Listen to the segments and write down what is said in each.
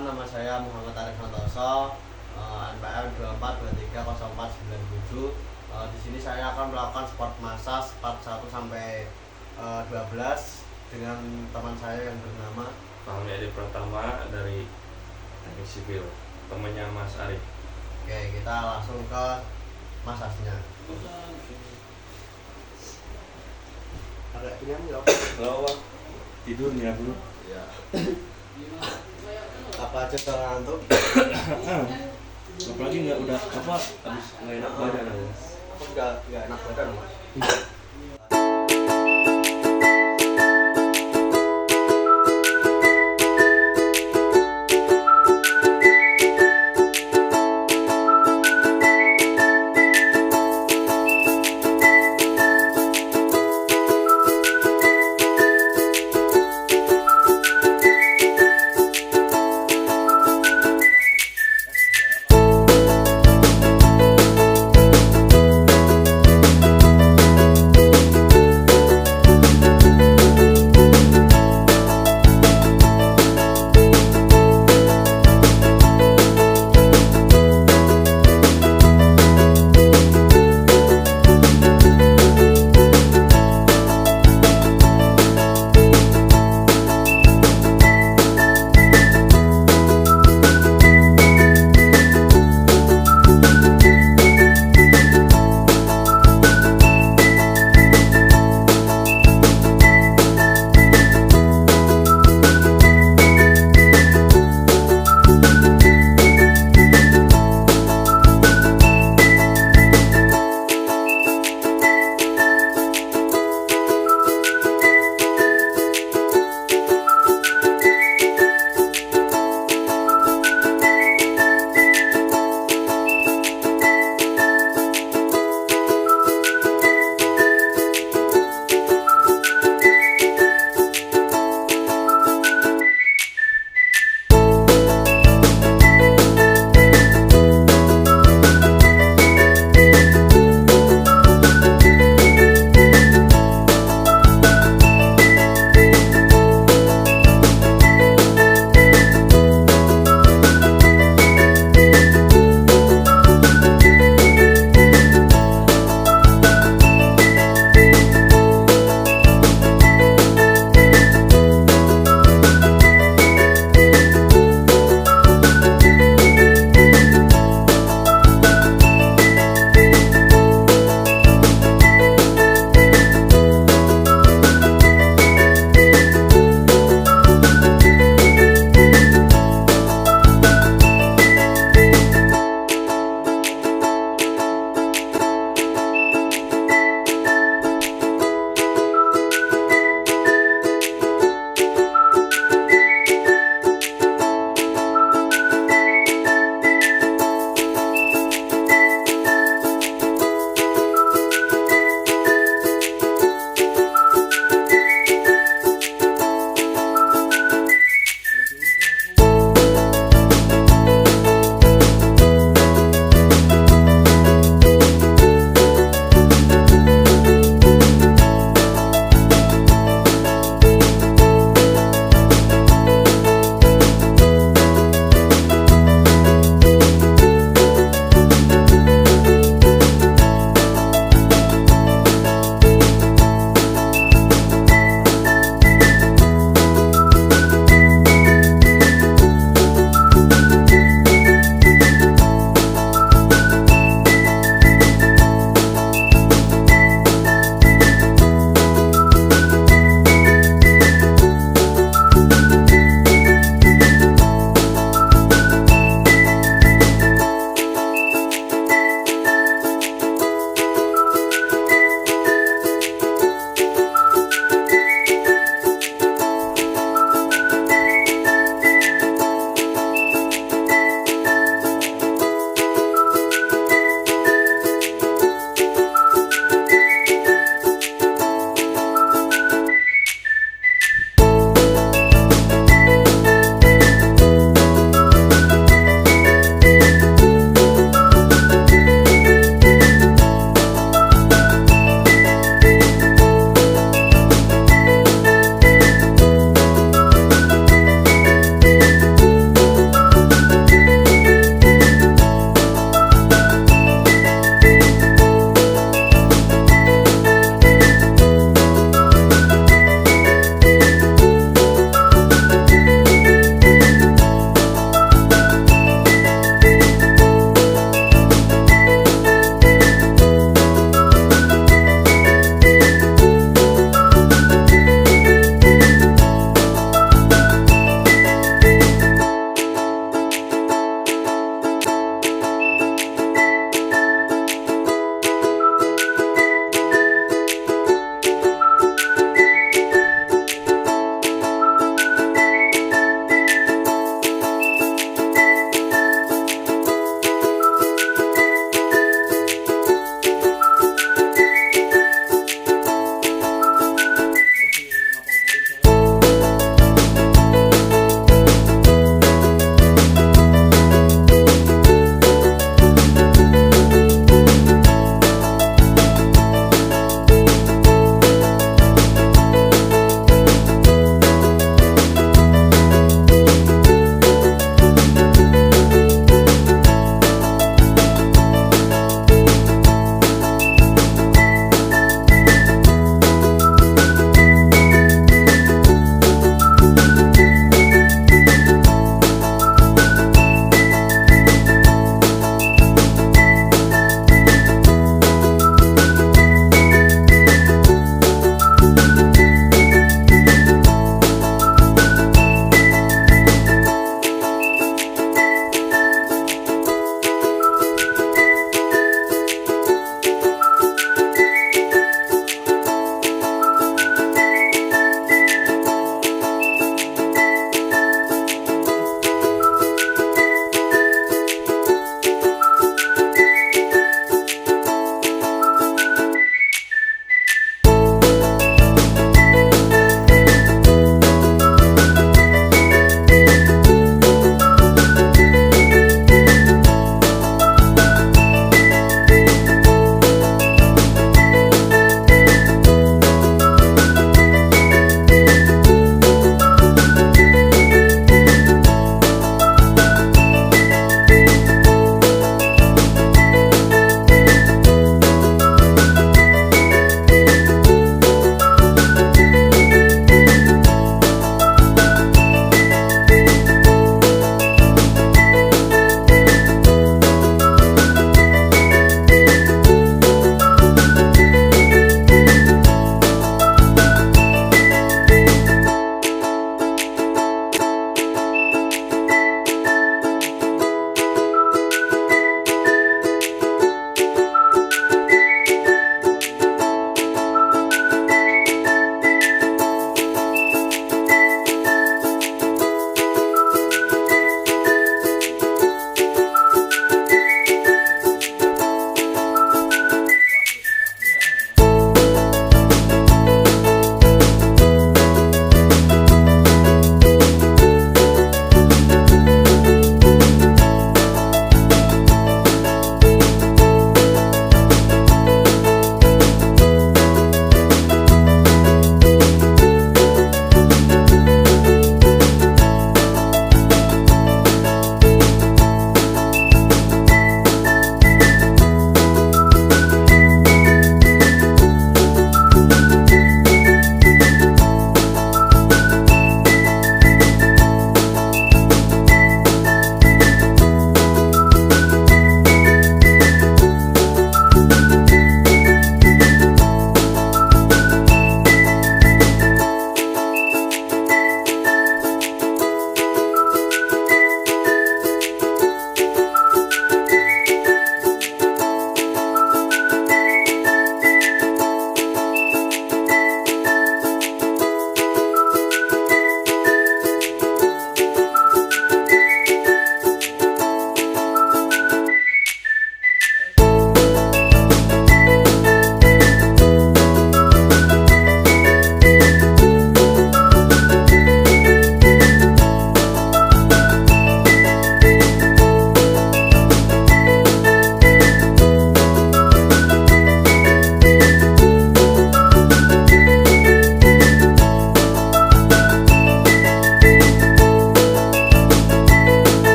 Perkenalkan, nama saya Muhammad Arif Santoso, NPM 24230497. Di sini saya akan melakukan sport massage part 1 sampai 12 dengan teman saya yang bernama Fahmi Adi Pratama dari Teknik Sipil, temannya Mas Arif. Oke, kita langsung ke massage-nya. Agak kenyang ya? Halo, tidur nih aku. Ya. Apa aja kalau ngantuk? Apalagi nggak udah apa habis nggak enak badan aku. Aku nggak enak badan, Mas.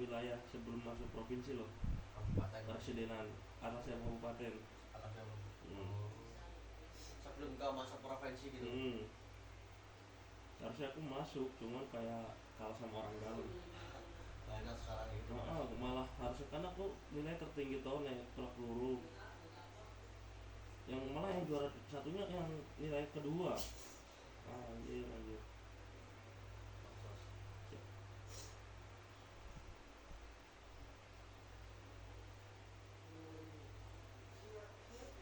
wilayah sebelum masuk provinsi loh, kabupaten presidenan atasnya kabupaten. atasnya Hmm. sebelum ke masuk provinsi gitu. Harusnya aku masuk, cuman kayak kalah sama orang dalam. Banyak sekarang itu. Malah harusnya kan aku nilai tertinggi tuh nih kelas peluru. Yang malah yang juara satunya yang nilai kedua. Anjir.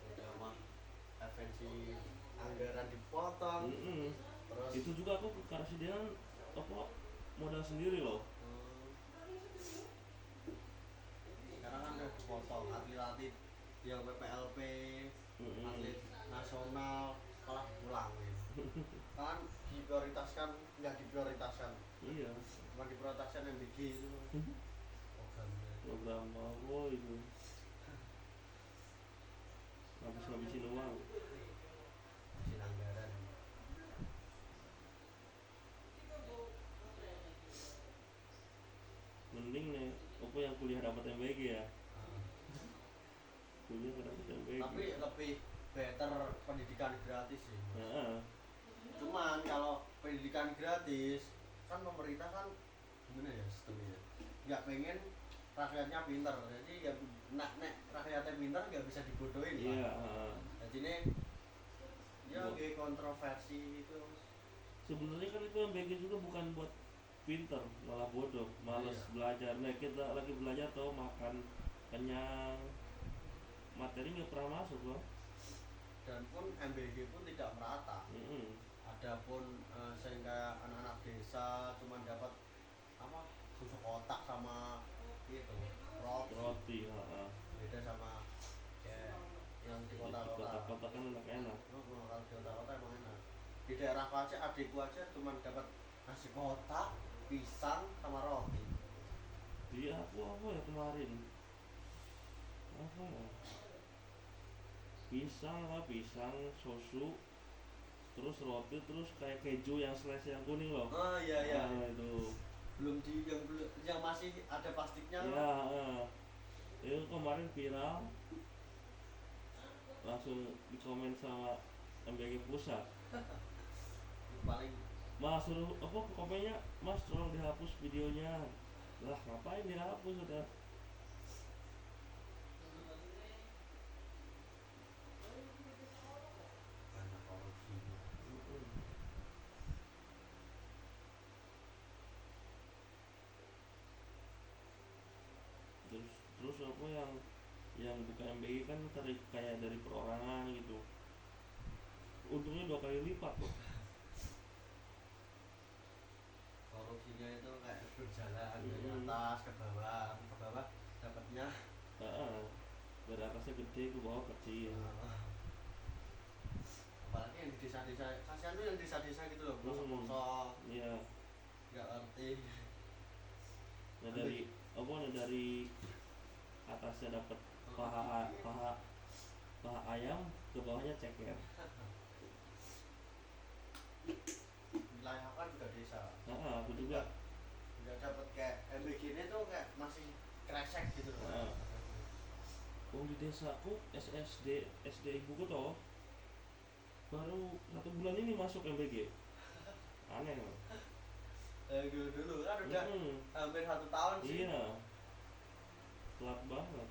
Udah mah FNC anggaran dipotong. Terus Itu juga aku ke Karasidenan apa modal sendiri loh. Sekarang kan udah dipotong atlet-atlet yang PPLP, atlet nasional malah pulang gitu. Kan diprioritaskan, nggak diprioritaskan. Iya. Cuma diprioritaskan MBG itu programnya. Program apa itu? Habis-habisin uang. Habisin anggaran. Mending nih, aku yang kuliah dapat MBG ya. Kuliah dapat MBG. Tapi lebih better pendidikan gratis sih. Nah, Cuman kalau pendidikan gratis kan pemerintah kan gimana ya sistemnya, nggak pengen rakyatnya pintar, jadi ya nek rakyatnya pintar nggak bisa dibodohin iya. Jadi ini ya kayak kontroversi itu. Sebenarnya kan itu MBG juga bukan buat pinter, malah bodoh, males belajar. Nah kita lagi belajar tau makan kenyang, materi nggak pernah masuk loh. Dan pun MBG pun tidak merata. Adapun sehingga anak-anak desa cuma dapat apa susu kotak sama itu roti. Beda sama kayak yang di kota-kota. Kota kan enak-enak. Kalau di kota-kota emang enak. Di daerahku aja, adikku aja cuma dapat nasi kotak, pisang sama roti. Iya, aku apa ya kemarin? Apa ya? Pisang, susu, terus roti, terus kayak keju yang slice yang kuning loh. Oh iya. Itu. Belum yang masih ada plastiknya. Iya, itu kemarin viral. Langsung dikomen sama MBG pusat. Paling Mas suruh apa komennya, Mas tolong dihapus videonya. Lah ngapain dihapus udah? banyak korupsinya. Terus apa yang bukan MBG kan kayak dari perorangan gitu. Untungnya 2 kali lipat loh. Korupsinya itu kayak berjalan dari atas ke bawah dapatnya dari atasnya gede ke bawah kecil. Apalagi yang di desa-desa, kasihan tuh yang desa-desa gitu loh, kosong. Iya. Nggak ngerti. Nah dari atasnya dapat paha ayam, ke bawahnya ceker. Wilayah kan juga desa. Aku juga. Nggak dapat kayak MBG ini tuh kayak masih kresek gitu loh. Di desaku SD ibuku toh baru 1 bulan ini masuk MBG. Aneh loh. Dulu kan udah hampir 1 tahun sih. Iya. Telat banget.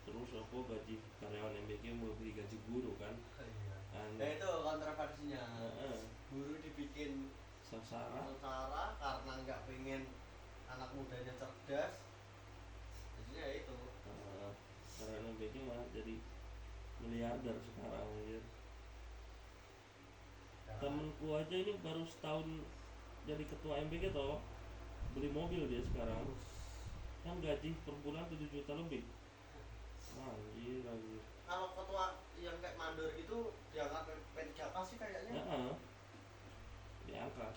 Terus aku gaji karyawan MBG melebihi gaji guru kan. Iya. Nah itu kontroversinya. Guru dibikin sengsara karena nggak pengen anak mudanya cerdas. Jadinya itu. Karyawan MBG malah jadi miliarder sekarang ya. Temenku aja ini baru setahun jadi ketua MBG toh, beli mobil dia sekarang. Kan gaji per bulan 7 juta lebih. Anjir. Kalau ketua yang kayak mandor gitu diangkat P3K sih kayaknya. Diangkat.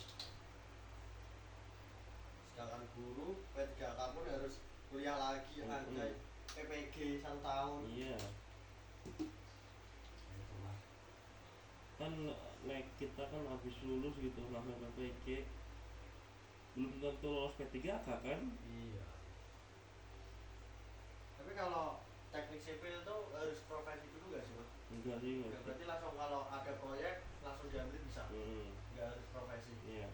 Sedangkan guru P3K pun harus kuliah lagi anjay. PPG 1 tahun. Iya. Itu mas. Kan kita kan habis lulus gitu langsung PPG, belum tentu lolos P3K kan. Iya. Tapi kalau teknik sipil tuh harus profesi dulu gak sih mas? Enggak sih, Enggak, berarti langsung kalau ada proyek langsung diambil bisa? Hmm, Enggak harus profesi? iya.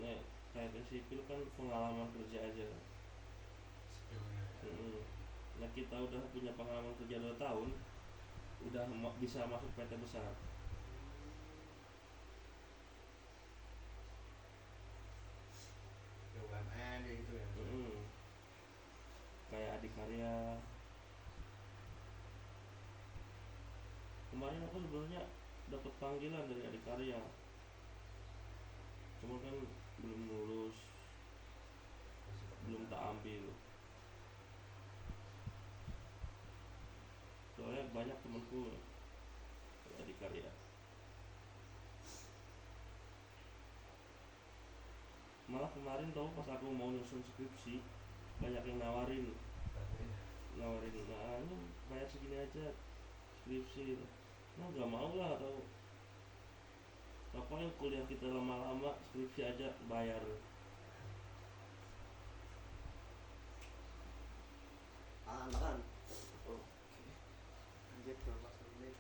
Nah, kayak sipil kan pengalaman kerja aja. Skillnya ya. Nah, kita udah punya pengalaman kerja 2 tahun, udah bisa masuk PT besar. BUMN ya gitu ya. Kayak Adikarya. Kemarin aku sebenarnya dapat panggilan dari Adikarya, cuma kan belum lulus, belum tak ambil. Soalnya banyak temanku Adikarya. Malah kemarin tau pas aku mau nyusun skripsi, banyak yang nawarin, nah ini bayar segini aja skripsi. Nah gak mau lah, atau ngapain kuliah kita lama-lama, skripsi aja bayar. Tahan. Oke. Lanjut berapa menit?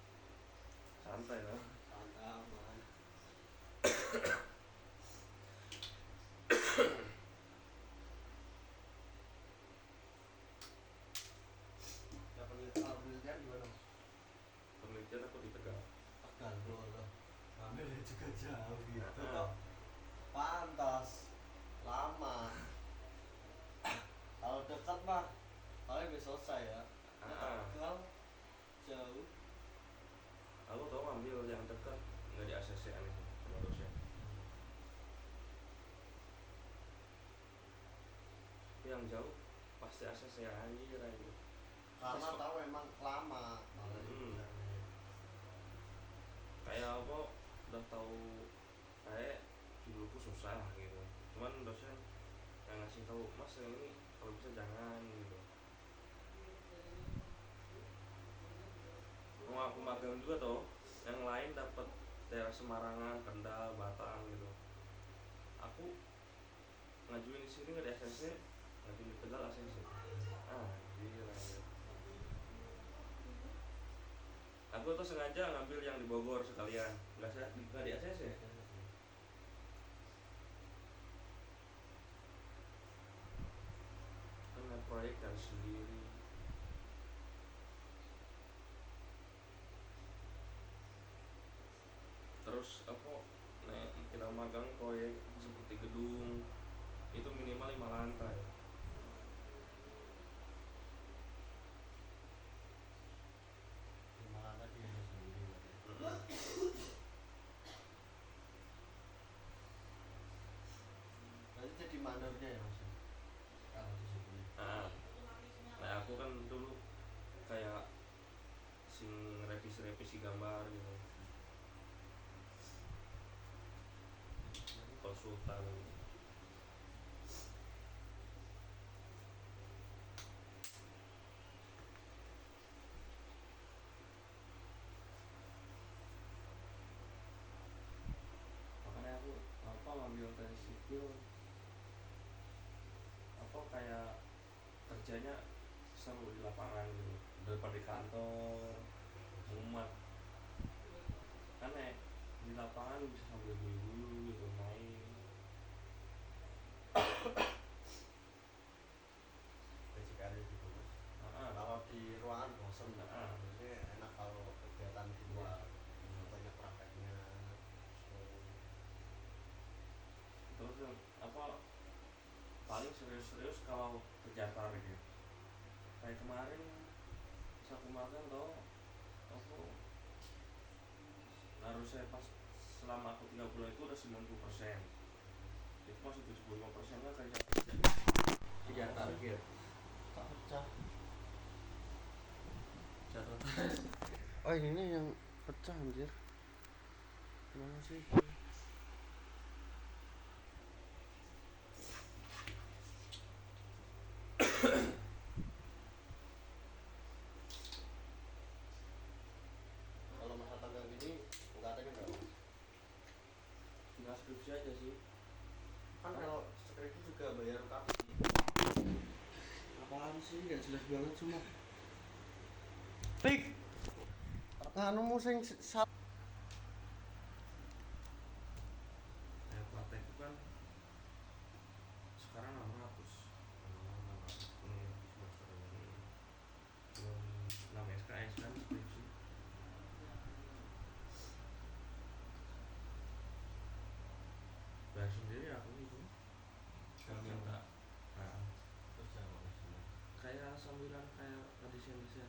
Santai lah. Santai aman. Ya penelitian gimana? Penelitian aku di Tegal. Tegal bro, ambilnya juga jauh gitu kok. Pantas lama. Kalau dekat mah paling bisa selesai ya. Tegal jauh. Aku tau ambil yang dekat nggak di ACC-an itu sama dosen. Yang jauh pasti ACC anjir. Karena tahu emang lama malah kayak apa, udah tahu kayak duluku susah gitu, cuman dosen yang ngasih tahu, mas yang ini kalau bisa jangan gitu. Mau aku magang juga toh, yang lain dapat daerah Semarangan, Kendal, Batang gitu. Aku ngajuin di sini nggak di ACC, ngajuin di Tegal ACC. Gila. Aku tuh sengaja ngambil yang di Bogor sekalian, nggak di ACC. Karena proyek dan sendiri. Terus apa? Nah, kita magang proyek seperti gedung itu minimal 5 lantai. malah tadi ada sendiri. Nanti jadi manernya ya mas. Kalau di sini. Nah aku kan dulu kayak sing revisi gambar gitu, konsultan. Makanya aku ngambil teknik sipil, kayak kerjanya seru di lapangan gitu daripada di kantor mumet. Karena di lapangan bisa sambil dulu gitu main. Basic ada gitu mas. Kalau di ruangan bosan, maksudnya enak kalau kegiatan di luar, banyak prakteknya. Terus paling serius kalau kerja target. Kayak kemarin pas aku magang tau, aku harusnya pas selama aku 3 bulan itu udah 90%, itu masih 75% kan kerja target. Tak pecah. Oh ini yang pecah anjir. Gimana sih? sih nggak jelas banget semua. Pik, nganumu sing Kayak praktekku kan sekarang 600 semester ini belum 6 SKS kan skripsi. Bayar sendiri aku itu kalau minta. Nah, kerja kok di sini. kayak sambilan kayak desain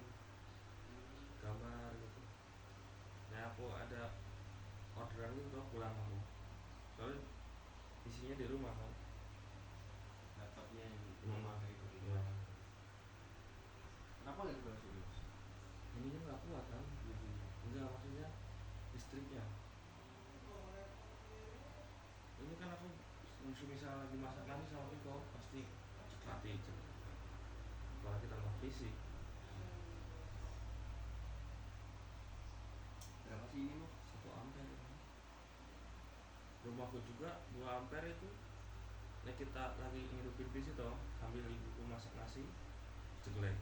gambar gitu. Nah aku ada orderan gitu pulang aku, soalnya isinya di rumah kan. Laptopnya yang rumah kayak gitu. Ya. Kenapa nggak dibawa sini? Ininya nggak kuat kan, enggak maksudnya listriknya. Ini kan aku misal lagi masak lagi sama Viko pasti mati apalagi tambah fisik. Berapa sih ini mas? 1 ampere. Rumahku juga 2 ampere itu. Nah kita lagi ngidupin PC toh sambil ibuku masak nasi jelek.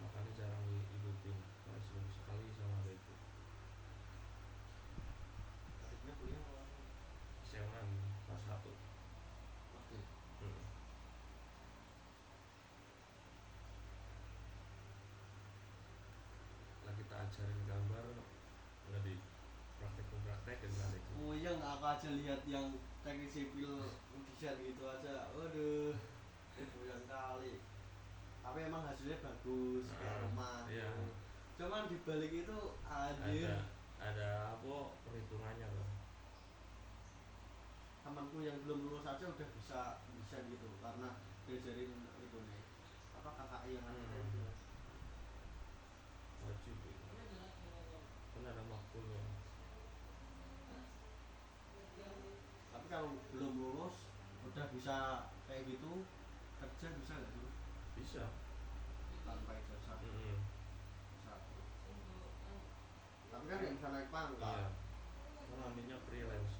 Makanya jarang dihidupin, paling seminggu sekali sama adikku. Adiknya kuliah apa? SMA kelas 1. Pasti. Lah kita ajarin gambar nggak di praktekin kan itu. Oh iya nggak, aku aja lihat yang teknik sipil desain gitu aja. Waduh, bulan kali. Tapi emang hasilnya bagus kayak rumah. Iya. Cuman dibalik itu anjir. Ada apa perhitungannya loh. Temanku yang belum lulus aja udah bisa desain gitu karena diajarin itu nih apa kakak yang ada itu. Wajib itu. Kan ada makulnya. Tapi kalau belum lulus udah bisa kayak gitu kerja bisa nggak sih? Bisa. Tanpa ijazah. Bisa. Tapi kan yang bisa naik pangkat. Iya. Kan namanya freelance.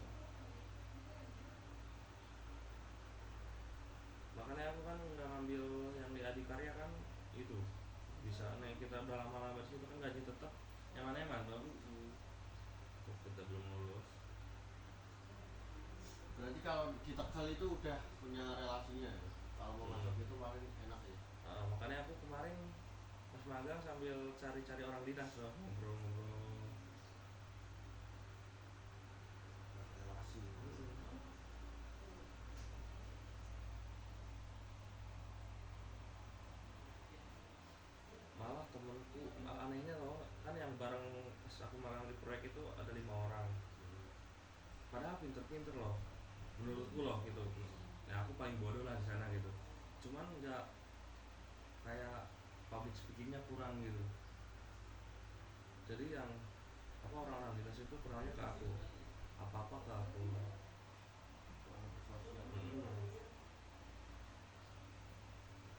Makanya aku kan nggak ngambil yang di Adikarya kan itu bisa naik, kita udah lama-lama di situ kan gaji tetap nyaman-nyaman dong. Kita belum lulus. Berarti kalau di Tegal itu udah punya relasinya ya? Kalau mau masuk itu paling enak ya? Makanya aku kemarin pas magang sambil cari-cari orang dinas loh, ngobrol-ngobrol. Relasi. Malah temenku anehnya loh, kan yang bareng pas aku magang di proyek itu ada 5 orang. Padahal pinter-pinter loh, menurutku loh gitu. Ya aku paling bodoh lah di sana gitu. Cuman nggak kayak public speakingnya kurang gitu. Jadi yang apa orang-orang dinas itu kenalnya ke aku, apa-apa ke aku.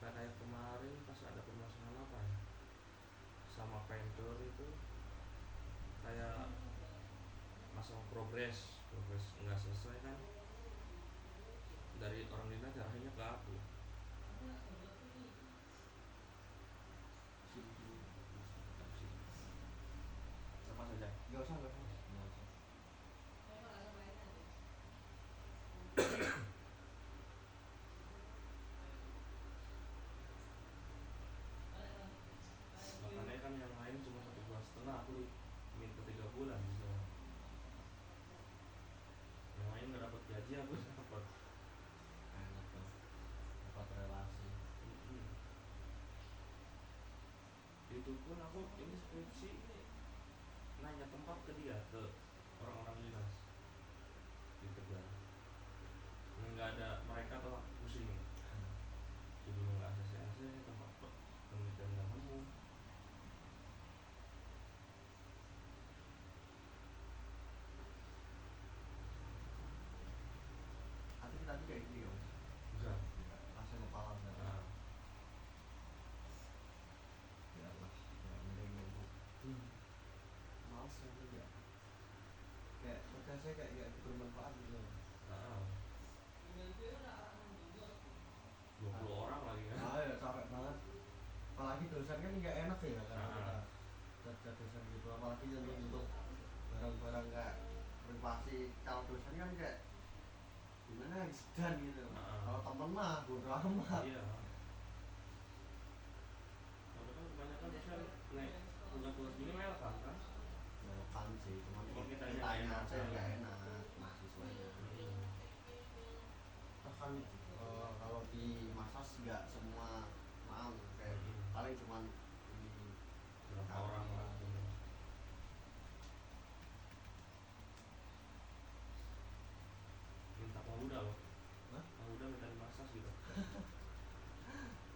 Kayak kemarin pas ada permasalahan apa ya sama painter itu, kayak masalah progres nggak selesai kan, dari orang dinas arahnya ke aku. Apa saja? Nggak usah, nggak usah. Nggak usah. Makanya kan yang lain cuma 1,5 bulan, aku minta 3 bulan gitu. Yang lain nggak dapat gaji, aku dapat. Enak tuh. Dapat relasi. Itu pun aku ini skripsi nanya tempat ke dia, ke orang-orang dinas di Tegal. Nggak ada mereka tuh pusing. Jadi nggak ada CAC, tempat penelitian nggak nemu. Nanti kita juga ini ya. Bisa. Langsung kepala saya. Nah, Ya Allah, ya mending nunggu. Males ya juga. Kayak kerja saya kayak bermanfaat gitu. nah, kalau dosen kan kayak gimana sedan gitu. Kalau temen mah bodo amat. Iya. Kalau kan kebanyakan dosen tugas-tugas gini welcome kan? Welcome sih, cuman kita kitanya enak aja nggak enak mahasiswanya. Terus kan kalau di masas nggak semua mau kayak paling cuman berapa orang lah. Minta pemuda loh. Pemuda minta dimasas gitu.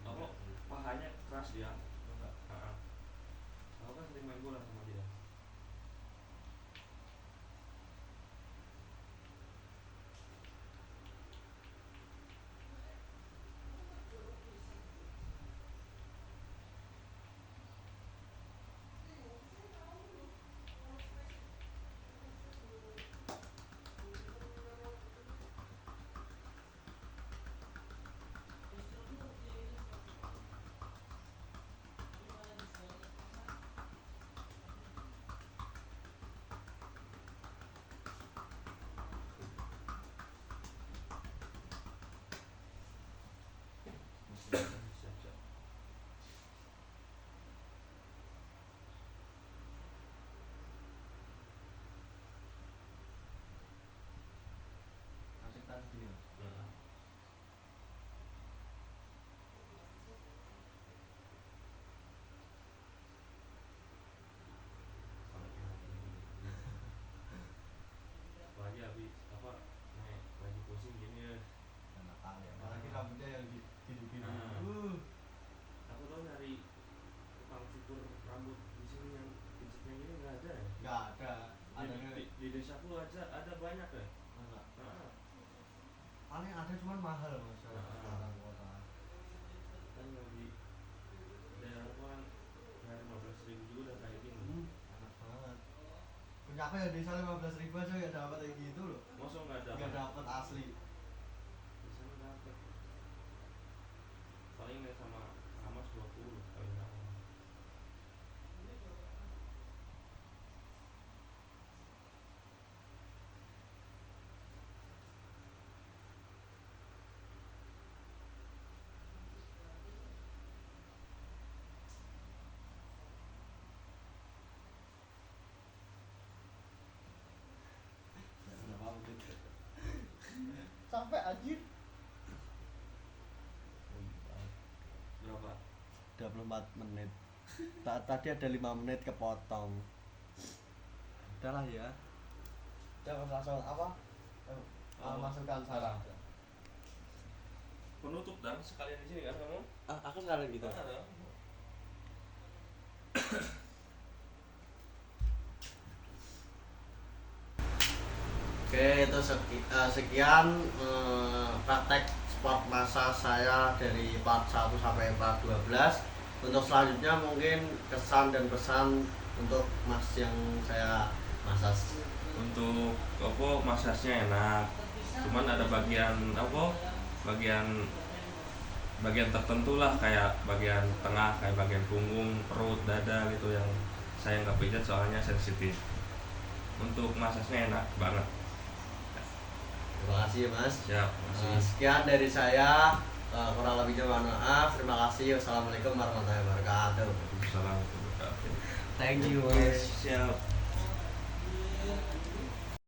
Apa pahanya keras dia. enggak. Aku kan sering main bola sama dia. Siap-siap. Asik tadi ya. Apalagi habis apa naik lagi pusing gini ya. Enak kali ya. Apalagi rambutnya yang gini-gini. Aku tuh nyari tukang cukur rambut di sini yang pincetnya gini nggak ada ya. Nggak ada. Di desaku aja ada banyak ya. Enggak. Nah, Paling ada cuman mahal mas. Sekarang kota. kan yang di daerah kan kayak 15.000 juga udah kayak gini. Enak banget. Punya apa ya desa 15.000 aja nggak dapat kayak gitu loh. Masa nggak ada? Nggak dapat asli. Di sana dapat. Paling nggak sama Hamas 20 paling nggak. Sampai anjir. Berapa? 24 menit. Tadi ada 5 menit kepotong. Udahlah ya. Udah langsung apa? Masukkan saran. Penutup dan sekalian di sini kan kamu? Aku sekarang gitu. Oke, itu sekian praktek sport massage saya dari part 1 sampai part 12. Untuk selanjutnya mungkin kesan dan pesan untuk mas yang saya massage. Untuk apa massage-nya enak. Cuman ada bagian apa? Bagian tertentu lah kayak bagian tengah, kayak bagian punggung, perut, dada gitu yang saya nggak pijat soalnya sensitif. Untuk massage-nya enak banget. Terima kasih ya mas. Siap. Sekian dari saya. Kurang lebihnya mohon maaf. Terima kasih. Wassalamualaikum warahmatullahi wabarakatuh. Assalamualaikum warahmatullahi wabarakatuh. Thank you mas. Siap.